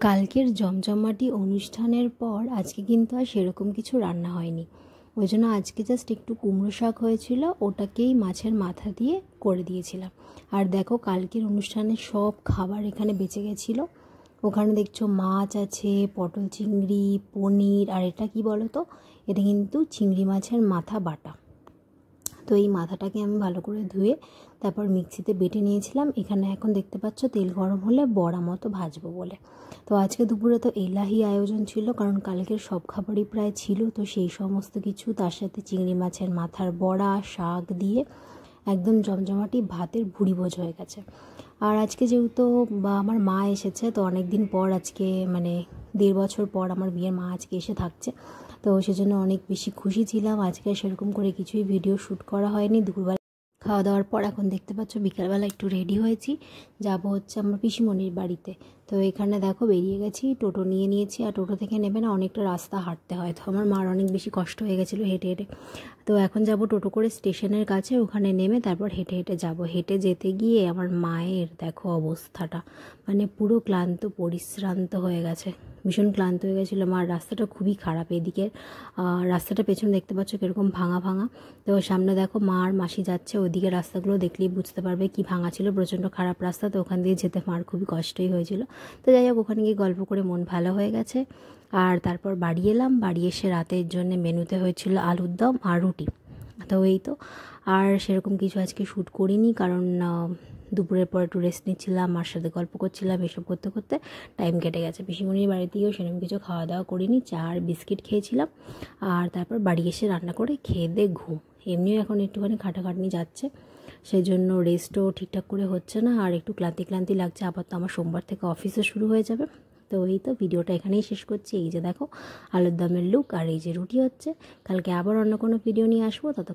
কালকের জমজমাটি অনুষ্ঠানের পর আজকে কিন্তু আর সেরকম কিছু রান্না হয়নি। ওই জন্য আজকে জাস্ট একটু কুমড়ো শাক হয়েছিল, ওটাকেই মাছের মাথা দিয়ে করে দিয়েছিলাম। আর দেখো কালকের অনুষ্ঠানের সব খাবার এখানে বেঁচে গেছিলো। ওখানে দেখছো মাছ আছে, পটল চিংড়ি, পনির, আর এটা কি বলো তো, এটা কিন্তু চিংড়ি মাছের মাথা বাটা। তো এই মাথাটাকে আমি ভালো করে ধুয়ে তারপর মিক্সিতে বেটে নিয়েছিলাম। এখানে এখন দেখতে পাচ্ছ তেল গরম হলে বড়া মতো ভাজবো বলে। তো আজকে দুপুরে তো এলাহি আয়োজন ছিল, কারণ কালকের সব খাবারই প্রায় ছিল, তো সেই সমস্ত কিছু তার সাথে চিংড়ি মাছের মাথার বড়া, শাক দিয়ে একদম জমজমাটি ভাতের ভুড়ি ভোজ হয়ে গেছে। আর আজকে যেহেতু আমার মা এসেছে, তো অনেক দিন পর আজকে 1.5 বছর পর আমার বিয়ের মা আজকে এসে থাকছে, তো সেজন্য অনেক বেশি খুশি ছিলাম। আজকে সেরকম করে কিছুই ভিডিও শ্যুট করা হয়নি। দুপুরবেলা খাওয়া দাওয়ার পর এখন দেখতে পাচ্ছ বিকালবেলা একটু রেডি হয়েছি, যাব হচ্ছে আমার পিসিমণির বাড়িতে। তো এখানে দেখো বেরিয়ে গেছি, টোটো নিয়ে নিয়েছি। আর টোটো থেকে নেবে না, অনেকটা রাস্তা হাঁটতে হয়, তো আমার মার অনেক বেশি কষ্ট হয়ে গেছিলো হেঁটে হেঁটে। তো এখন যাব টোটো করে স্টেশনের কাছে, ওখানে নেমে তারপর হেঁটে হেঁটে যাব। হেঁটে যেতে গিয়ে আমার মায়ের দেখো অবস্থাটা, পুরো ক্লান্ত পরিশ্রান্ত হয়ে গেছে, ভীষণ ক্লান্ত হয়ে গেছিলো মা। রাস্তাটা খুবই খারাপ এদিকের, রাস্তাটা পেছনে দেখতে পাচ্ছ কীরকম ভাঙা ভাঙা। তো সামনে দেখো মা আর মাসি যাচ্ছে, ওইদিকে রাস্তাগুলো দেখলেই বুঝতে পারবে কি ভাঙা ছিল, প্রচণ্ড খারাপ রাস্তা। তো ওখান দিয়ে যেতে মার খুবই কষ্টই হয়েছিল। তো যাই হোক, ওখানে গিয়ে গল্প করে মন ভালো হয়ে গেছে। আর তারপর বাড়ি এলাম। বাড়ি এসে রাতের জন্য মেনুতে হয়েছিল আলুর দম আর রুটি। তো এই তো, আর সেরকম কিছু আজকে শ্যুট করিনি, কারণ দুপুরের পর একটু রেস্ট নিচ্ছিলাম, মার সাথে গল্প করছিলাম, এসব করতে করতে টাইম কেটে গেছে। পিসিমণির বাড়িতে গিয়েও সেরকম কিছু খাওয়া দাওয়া করিনি, চা আর বিস্কিট খেয়েছিলাম। আর তারপর বাড়ি এসে রান্না করে খেয়ে দিয়ে ঘুম। এমনিও এখন একটুখানি খাটাখাটনি যাচ্ছে, সেই জন্য রেস্টও ঠিকঠাক করে হচ্ছে না, আর একটু ক্লান্তি ক্লান্তি লাগছে। আবার তো আমার সোমবার থেকে অফিসও শুরু হয়ে যাবে। তো এই তো, ভিডিওটা এখানেই শেষ করছি। এই যে দেখো আলুর দমের লুক, আর এই যে রুটি হচ্ছে। কালকে আবার অন্য কোনো ভিডিও নিয়ে আসবো। তত